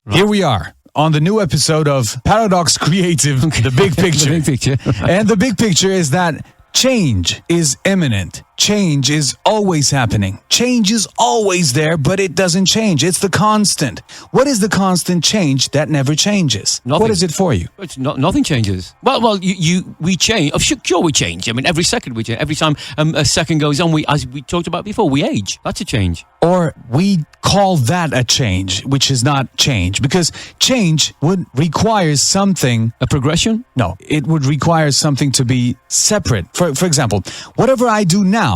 Here we are on the new episode of Paradox Creative, The Big Picture. The big picture. And the big picture is that change is imminent. Change is always happening. Change is always there, but it doesn't change. It's the constant. What is the constant change that never changes? Nothing. What is it for you? It's nothing changes. Well, we change. Oh, sure, we change. I mean, every second we change. Every time a second goes on, as we talked about before, we age. That's a change. Or we call that a change, which is not change, because change would require something. A progression? No, it would require something to be separate. For example, whatever I do now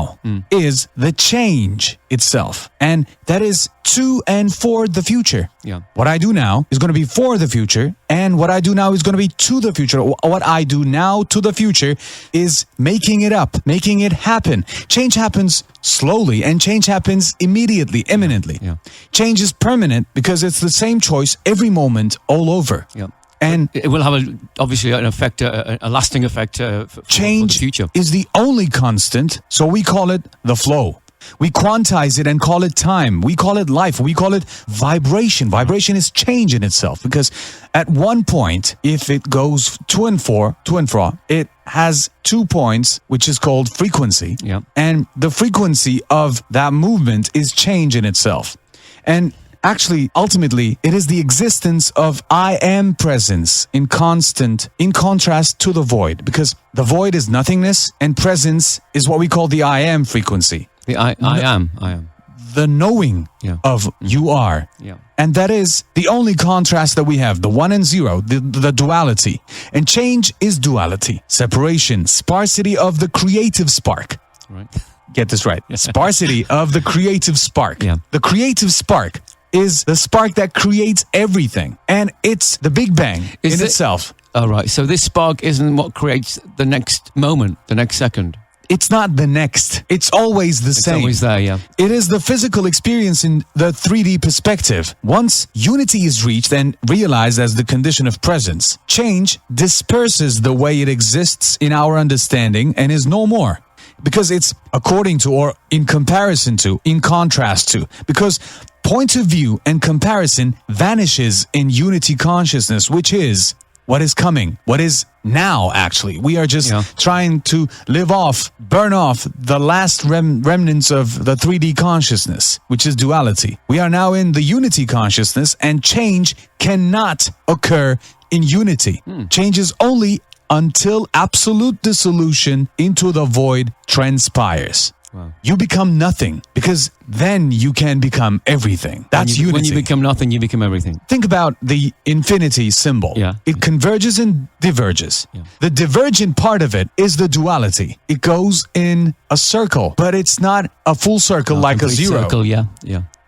is the change itself. And that is to and for the future. Yeah. What I do now is going to be for the future, and what I do now is going to be to the future. What I do now to the future is making it up, making it happen. Change happens slowly, and change happens immediately, imminently. Yeah. Change is permanent because it's the same choice every moment, all over. Yeah. And it will have obviously an effect, a lasting effect for change the future. is the only constant, so we call it the flow. We quantize it and call it time. We call it life. We call it vibration. Vibration is change in itself, because at one point, if it goes to and fro, it has 2 points, which is called frequency. Yeah. And the frequency of that movement is change in itself. And actually, ultimately, it is the existence of I am presence in contrast to the void, because the void is nothingness and presence is what we call the I am frequency. The I am. The knowing Yeah. of you are. Yeah. And that is the only contrast that we have, the one and zero, the duality. And change is duality, separation, sparsity of the creative spark. Right. Get this right. Sparsity of the creative spark. Yeah. The creative spark is the spark that creates everything. And it's the Big Bang Is in it- itself. All right. So this spark isn't what creates the next moment, the next second. It's not the next. It's always the It's same. always there. Yeah. It is the physical experience in the 3D perspective. Once unity is reached and realized as the condition of presence, change disperses the way it exists in our understanding and is no more. Because it's according to, or in comparison to, in contrast to. Because point of view and comparison vanishes in unity consciousness, which is what is coming, what is now, actually. We are just trying to burn off the last remnants of the 3D consciousness, which is duality. We are now in the unity consciousness, and change cannot occur in unity. Change is only until absolute dissolution into the void transpires. Wow. You become nothing, because then you can become everything. That's unity. When you become nothing, you become everything. Think about the infinity symbol. Yeah. It converges and diverges. Yeah. The divergent part of it is the duality. It goes in a circle, but it's not a full circle like a Complete zero. Circle, yeah.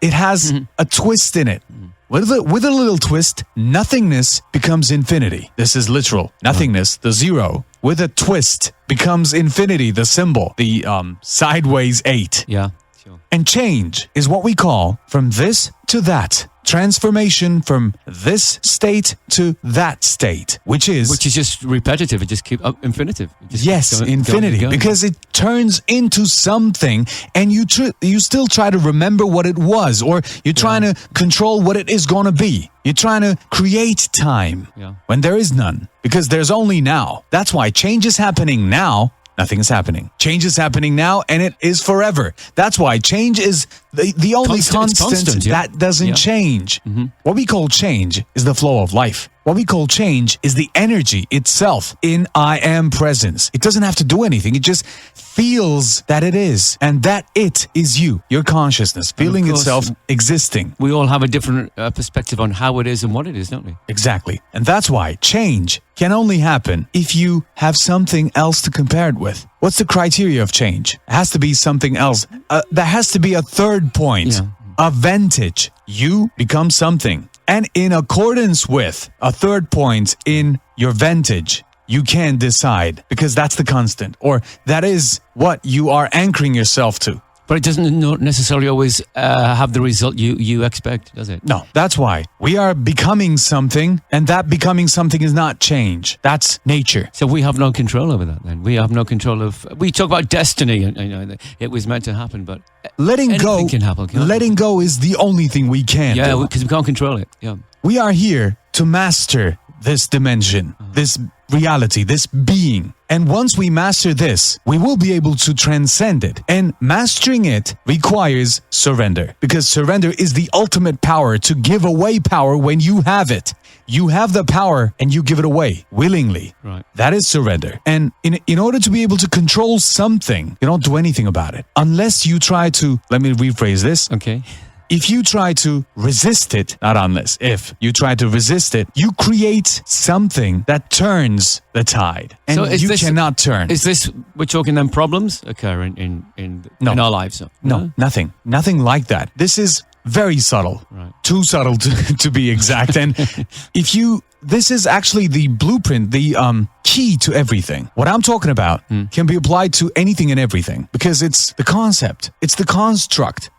It has a twist in it. With a little twist, nothingness becomes infinity. This is literal. Nothingness, the zero, with a twist becomes infinity, the symbol, the sideways 8. Yeah. Sure. And change is what we call from this to that. Transformation from this state to that state, which is just repetitive. It just keeps infinitive. It just yes, keeps going, infinity, going. because it turns into something, and you still try to remember what it was, or you're trying to control what it is going to be. You're trying to create time when there is none, because there's only now. That's why change is happening now. Nothing is happening. Change is happening now, and it is forever. That's why change is the only constant that doesn't change. What we call change is the flow of life. What we call change is the energy itself in I am presence. It doesn't have to do anything. It just feels that it is, and that it is you, your consciousness, feeling itself existing. We all have a different perspective on how it is and what it is, don't we? Exactly. And that's why change can only happen if you have something else to compare it with. What's the criteria of change? It has to be something else. There has to be a third point, a vantage. You become something. And in accordance with a third point in your vantage, you can decide, because that's the constant, or that is what you are anchoring yourself to. But it doesn't not necessarily always have the result you expect, does it? No, that's why. We are becoming something, and that becoming something is not change. That's nature. So we have no control over that then. We have no control of... We talk about destiny, and it was meant to happen, but Letting anything go, can happen. Can't letting go is the only thing we can yeah, do. because we can't control it. Yeah. We are here to master this dimension, this reality, this being. And once we master this, we will be able to transcend it. And mastering it requires surrender, because surrender is the ultimate power, to give away power when you have it. You have the power and you give it away willingly. Right. That is surrender. And in order to be able to control something, you don't do anything about it. Unless you try to, let me rephrase this. Okay. If you try to resist it, not unless, if you try to resist it, you create something that turns the tide. And So is you this- cannot turn. Is this, we're talking then problems occur in No. our lives? No, nothing. Nothing like that. This is very subtle. Right. Too subtle to be exact. And this is actually the blueprint, the key to everything. What I'm talking about can be applied to anything and everything, because it's the concept. It's the construct.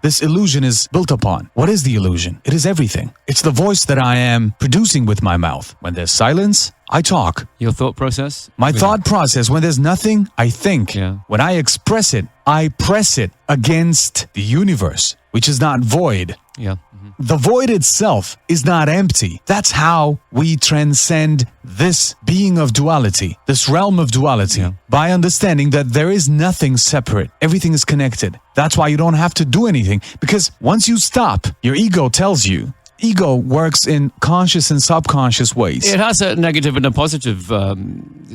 This illusion is built upon. What is the illusion? It is everything. It's the voice that I am producing with my mouth. When there's silence, I talk. Your thought process? My thought process, when there's nothing, I think. Yeah. When I express it, I press it against the universe, which is not void. Yeah. The void itself is not empty. That's how we transcend this being of duality, this realm of duality, by understanding that there is nothing separate. Everything is connected. That's why you don't have to do anything, because once you stop, your ego tells you. Ego works in conscious and subconscious ways. It has a negative and a positive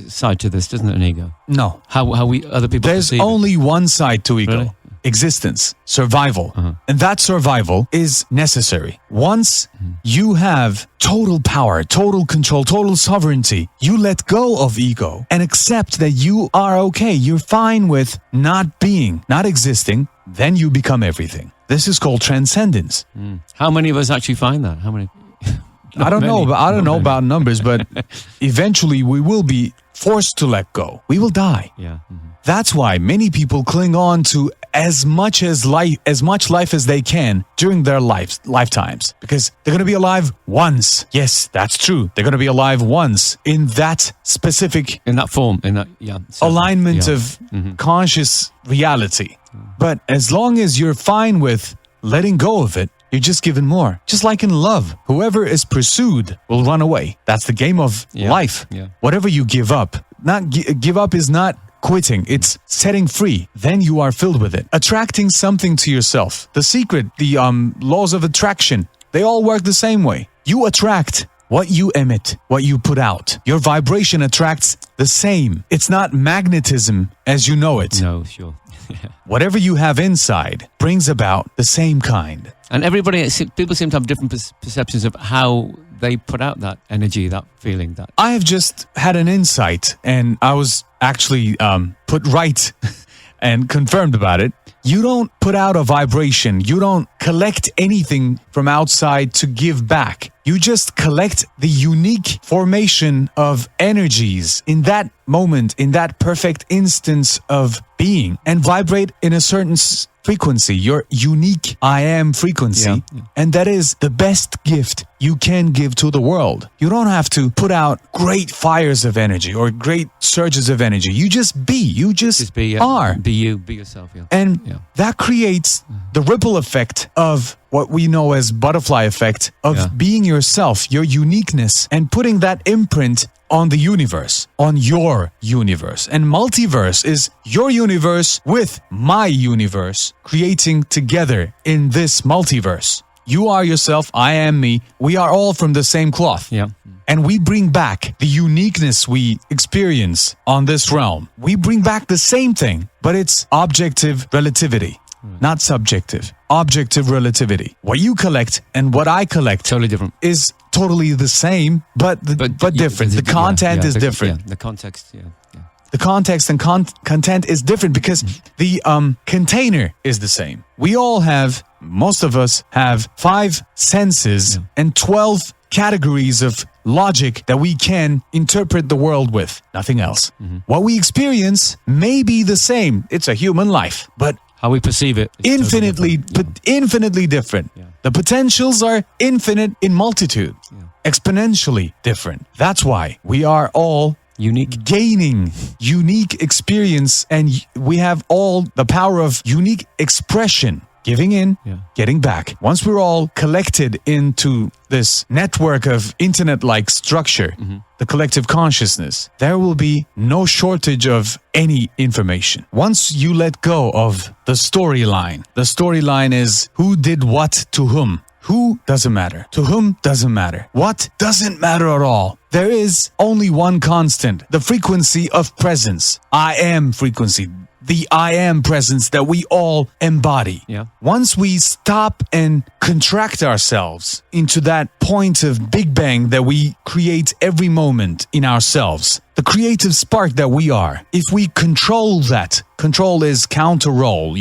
side to this, doesn't it, an ego? No. How we other people There's perceive it. only one side to ego. Really? Existence, survival. And that survival is necessary. Once you have total power, total control, total sovereignty, you let go of ego and accept that you are okay. You're fine with not being, not existing. Then you become everything. This is called transcendence. How many of us actually find that? How many? I don't know, many. but I don't Not know many. about numbers, but eventually we will be forced to let go. We will die. Yeah. That's why many people cling on to as much life as they can during their lifetimes, because they're going to be alive once. Yes, that's true. They're going to be alive once in that specific In that form, in that alignment yeah. of conscious reality. But as long as you're fine with letting go of it, you're just given more. Just like in love, whoever is pursued will run away. That's the game of life. Yeah. Whatever you give up, give up is not quitting, it's setting free. Then you are filled with it. Attracting something to yourself. The secret, the laws of attraction, they all work the same way. You attract what you emit, what you put out. Your vibration attracts the same. It's not magnetism as you know it. No, sure. Whatever you have inside brings about the same kind. And people seem to have different perceptions of how they put out that energy, that feeling, that. I have just had an insight, and I was actually put right and confirmed about it. You don't put out a vibration. You don't collect anything from outside to give back. You just collect the unique formation of energies in that moment, in that perfect instance of being, and vibrate in a certain frequency, your unique I am frequency. Yeah. And that is the best gift you can give to the world. You don't have to put out great fires of energy or great surges of energy. You just be. You just Be are. Be you, be yourself. Yeah. And Yeah. that creates the ripple effect of what we know as butterfly effect of being yourself, your uniqueness, and putting that imprint on the universe, on your universe. And multiverse is your universe with my universe, creating together in this multiverse. You are yourself, I am me. We are all from the same cloth. Yeah. And we bring back the uniqueness we experience on this realm. We bring back the same thing, but it's objective relativity, not subjective. Objective relativity. What you collect and what I collect Totally different. is totally the same, but different. The content is different. Yeah, the context, yeah. The context and content is different because the container is the same. We all have, most of us have 5 senses and 12 categories of logic that we can interpret the world with. Nothing else. What we experience may be the same. It's a human life. But How we perceive it. is Infinitely, totally different. infinitely different. Yeah. The potentials are infinite in multitude, exponentially different. That's why we are all Unique. gaining unique experience, and we have all the power of unique expression. Giving in, getting back. Once we're all collected into this network of internet-like structure, the collective consciousness, there will be no shortage of any information. Once you let go of the storyline is who did what to whom. Who doesn't matter. To whom doesn't matter. What doesn't matter at all. There is only one constant, the frequency of presence. I am frequency. The I am presence that we all embody. Yeah. Once we stop and contract ourselves into that point of Big Bang that we create every moment in ourselves, the creative spark that we are, if we control that, control is counter role,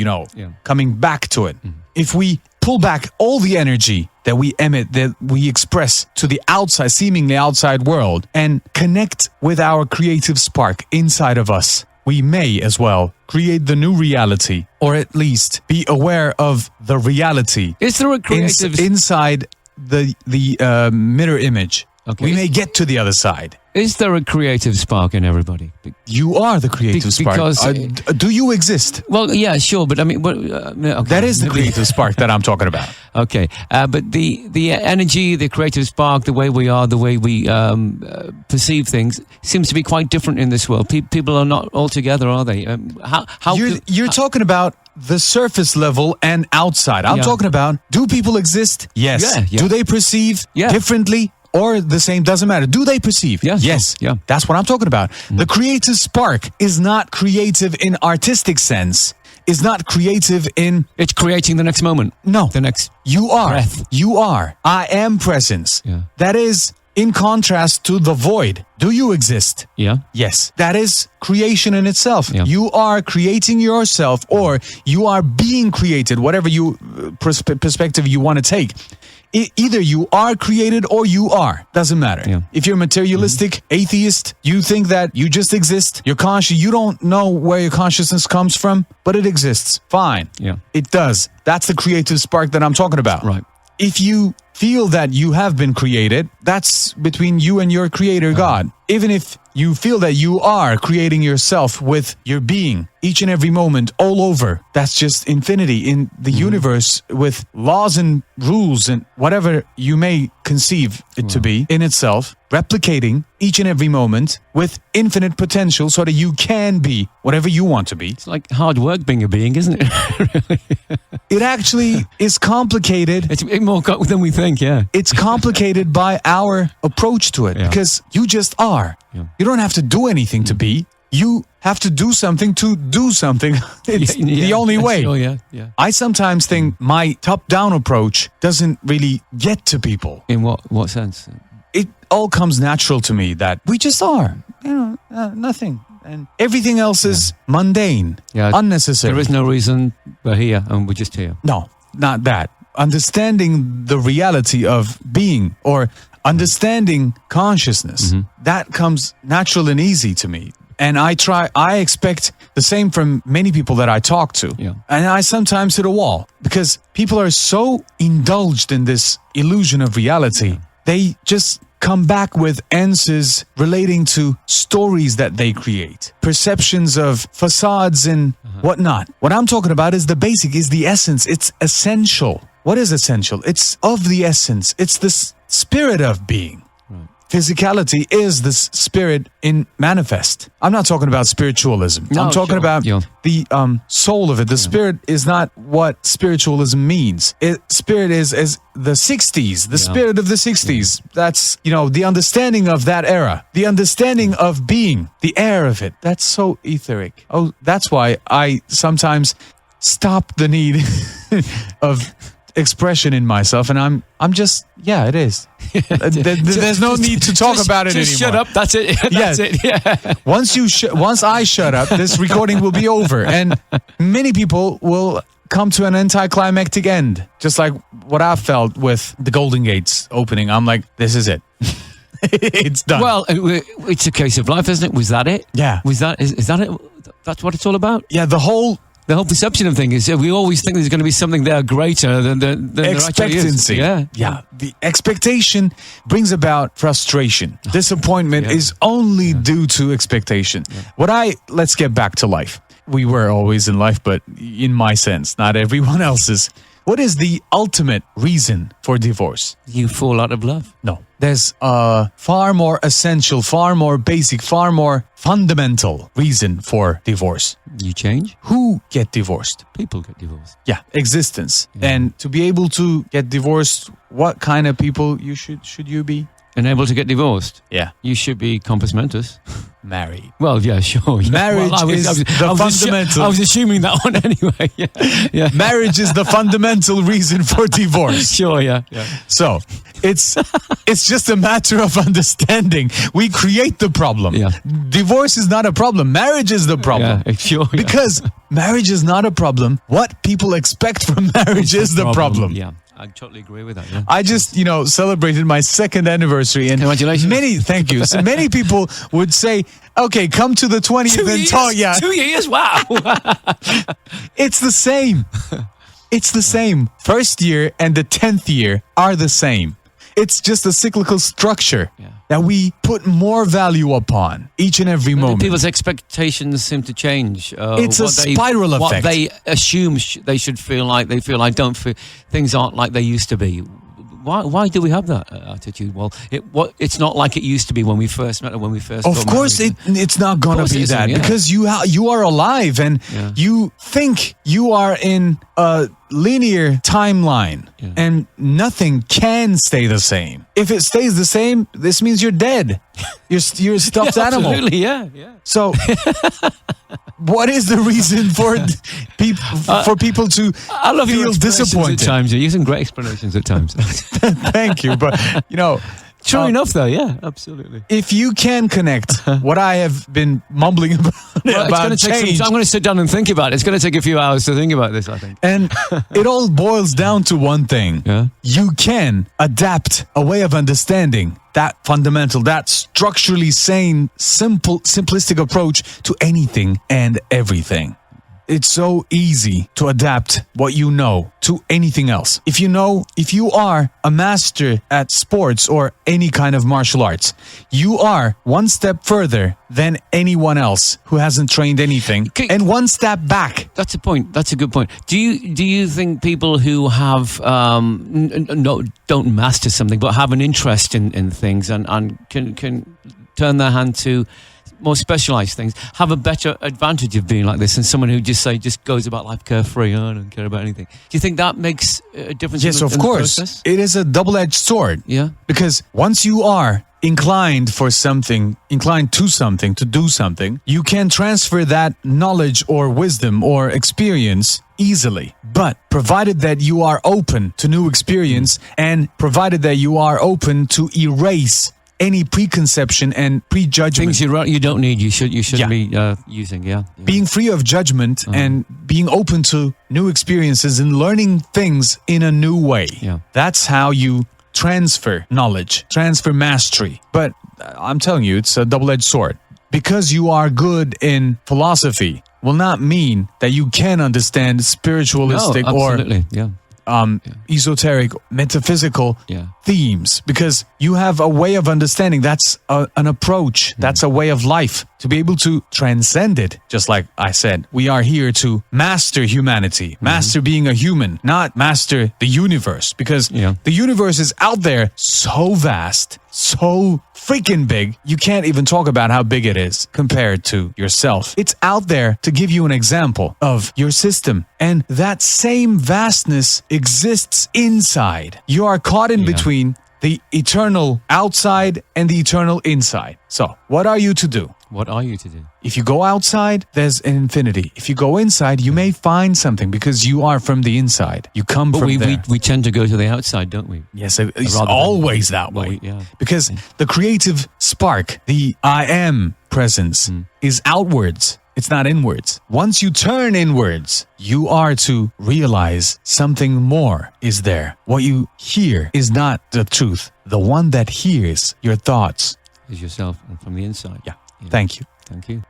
coming back to it. If we pull back all the energy that we emit, that we express to the outside, seemingly outside world, and connect with our creative spark inside of us, we may as well create the new reality, or at least be aware of the reality. Is there a creative... inside the mirror image? Okay. We may get to the other side. Is there a creative spark in everybody? You are the creative spark. Because... do you exist? Well, yeah, sure, but I mean... okay. That is the creative spark that I'm talking about. Okay, but the energy, the creative spark, the way we are, the way we perceive things seems to be quite different in this world. People are not all together, are they? You're talking about the surface level and outside. I'm talking about, do people exist? Yes. Yeah. Do they perceive differently? Or the same, doesn't matter. Do they perceive? Yes. Yeah. That's what I'm talking about. The creative spark is not creative in artistic sense. Is not creative in... It's creating the next moment. No. The next You are. breath. You are. I am presence. Yeah. That is in contrast to the void. Do you exist? Yeah. Yes. That is creation in itself. Yeah. You are creating yourself, or you are being created, whatever perspective you want to take. Either you are created or you are. Doesn't matter. Yeah. If you're materialistic, atheist, you think that you just exist. You're conscious. You don't know where your consciousness comes from, but it exists. Fine. Yeah. It does. That's the creative spark that I'm talking about. Right. If you feel that you have been created, that's between you and your creator, God. Even if you feel that you are creating yourself with your being each and every moment all over, that's just infinity in the universe with laws and rules and whatever you may conceive it to be in itself, replicating each and every moment with infinite potential so that you can be whatever you want to be. It's like hard work being a being, isn't it? It actually is complicated. It's more than we think, yeah. It's complicated by our approach to it because you just are. Yeah. You don't have to do anything to be. You have to do something to do something. It's the only way. Sure, yeah. I sometimes think my top-down approach doesn't really get to people. In what sense? It all comes natural to me that we just are. Nothing. And everything else is mundane, unnecessary. There is no reason we're here and we're just here. No, not that. Understanding the reality of being or understanding consciousness, that comes natural and easy to me. And I expect the same from many people that I talk to. Yeah. And I sometimes hit a wall because people are so indulged in this illusion of reality. They just come back with answers relating to stories that they create, perceptions of facades and whatnot. What I'm talking about is the basic, is the essence. It's essential. What is essential? It's of the essence. It's the spirit of being. Physicality is the spirit in manifest. I'm not talking about spiritualism. No, I'm talking about the soul of it. The spirit is not what spiritualism means. Spirit is as the 60s, the spirit of the 60s. That's, the understanding of that era, the understanding of being, the air of it. That's so etheric. Oh, that's why I sometimes stop the need of expression in myself, and I'm just it is. There's no need to talk about it anymore. Shut up. That's it. That's it. Yeah. Once I shut up, this recording will be over, and many people will come to an anticlimactic end, just like what I felt with the Golden Gates opening. I'm like, this is it. It's done. Well, it's a case of life, isn't it? Was that it? Yeah. Was that is that it? That's what it's all about. Yeah, the whole The whole perception of things is we always think there's going to be something there greater than there actually is. Expectancy. Yeah. The expectation brings about frustration. Disappointment Yeah. is only due to expectation. Let's get back to life. We were always in life, but in my sense, not everyone else's. What is the ultimate reason for divorce? You fall out of love. No. There's a far more essential, far more basic, far more fundamental reason for divorce. You change. Who get divorced? People get divorced. Yeah, existence. Yeah. And to be able to get divorced, what kind of people should you be? And able to get divorced. Yeah, You should be compos mentis. married. Well, yeah, sure. Yeah. Marriage Well, is the fundamental. I was assuming that one anyway. Yeah. Marriage is the fundamental reason for divorce. Sure, yeah. So it's just a matter of understanding. We create the problem. Yeah. Divorce is not a problem. Marriage is the problem. Yeah, sure. Yeah. Because marriage is not a problem. What people expect from marriage is the problem. Yeah, I totally agree with that. Yeah. I just, celebrated my 2nd anniversary, and Congratulations. thank you. So many people would say, "Okay, come to the 20th and talk." Yeah, 2 years. Wow. it's the same. It's the same. First year and the 10th year are the same. It's just a cyclical structure that we put more value upon each and every moment. People's expectations seem to change. It's a spiral What effect. they assume they should feel like. They feel like things aren't like they used to be. Why do we have that attitude? Well, it's not like it used to be when we first met or when we first. Of got course, married. it's not gonna course be it isn't, that yeah. because you are alive and Yeah. you think you are in a linear timeline, Yeah. and nothing can stay the same. If it stays the same, this means you're dead. You're a stuffed animal. Absolutely, yeah. So, what is the reason for people to I love your feel explanations disappointed? at times. You're using great explanations at times. Thank you, but True Uh, enough, though. Yeah, absolutely. if you can connect what I have been mumbling about, Well, it's going to take change, some. I'm going to sit down and think about it. It's going to take a few hours to think about this, I think. and it all boils down to one thing. Yeah. You can adapt a way of understanding that fundamental, that structurally sane, simplistic approach to anything and everything. It's so easy to adapt what you know to anything else. If you are a master at sports or any kind of martial arts, you are one step further than anyone else who hasn't trained anything, and one step back. That's a point. That's a good point. Do you think people who have don't master something but have an interest in things and can turn their hand to more specialized things have a better advantage of being like this than someone who just goes about life carefree and don't care about anything? Do you think that makes a difference? Yes, in of the course. process? It is a double-edged sword. Yeah. Because once you are inclined to something, to do something, you can transfer that knowledge or wisdom or experience easily. But provided that you are open to new experience and provided that you are open to erase any preconception and prejudgment. Things you don't need, you shouldn't Yeah. be using. Yeah. Being free of judgment and being open to new experiences and learning things in a new way. Yeah. That's how you transfer knowledge, transfer mastery. But I'm telling you, it's a double-edged sword. Because you are good in philosophy will not mean that you can understand spiritualistic No, or absolutely. Yeah. esoteric, metaphysical Yeah. themes, because you have a way of understanding. That's an approach. That's a way of life. To be able to transcend it, just like I said, we are here to master humanity, master being a human, not master the universe, because the universe is out there so vast, so freaking big, you can't even talk about how big it is compared to yourself. It's out there to give you an example of your system, and that same vastness exists inside. You are caught in between the eternal outside and the eternal inside. So, what are you to do? What are you to do? If you go outside, there's an infinity. If you go inside, you may find something because you are from the inside. You come from there. We tend to go to the outside, don't we? Yes, it's Rather than- always that way. yeah. Because the creative spark, the I am presence, is outwards. It's not inwards. Once you turn inwards, you are to realize something more is there. What you hear is not the truth. The one that hears your thoughts. Is yourself and from the inside. Yeah. Thank you. Thank you.